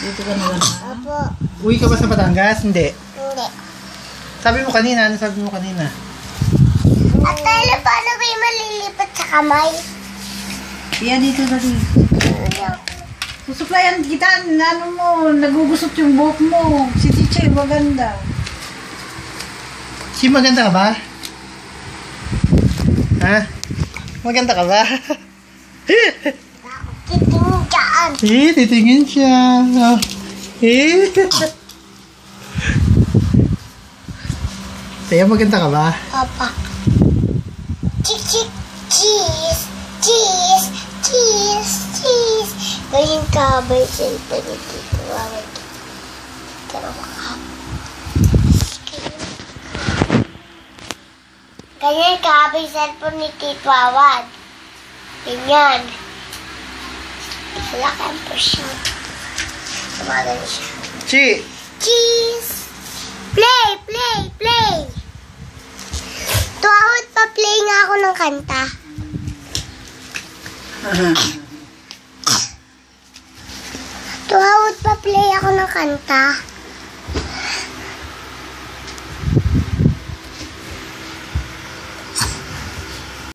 Dito ka na lang. Opo. Uwi ka ba sa Batangas? Hindi. Hindi. Sabi mo kanina, ano sabi mo kanina? Ate, paano ba yung malilipat sa kamay? Iya, dito na dito. Susuplayan kita, ano mo, nagugusot yung buhok mo. Si Teacher, maganda. Si maganda ka ba? Ha? Maganda ka ba? Titingin dyan. Titingin siya. Kaya maganda ka ba? Papa. Chik, cheese, cheese, cheese, cheese. Ganyan ka ba yung cellphone ni Tito Wawad? Ganyan ka ba yung cellphone ni Tito Wawad? Ganyan. Wala kang siya. Tumagal siya. Chi! Cheese! Play! Play! Play! Tuwawad pa play nga ako ng kanta. Tuwawad pa play ako ng kanta.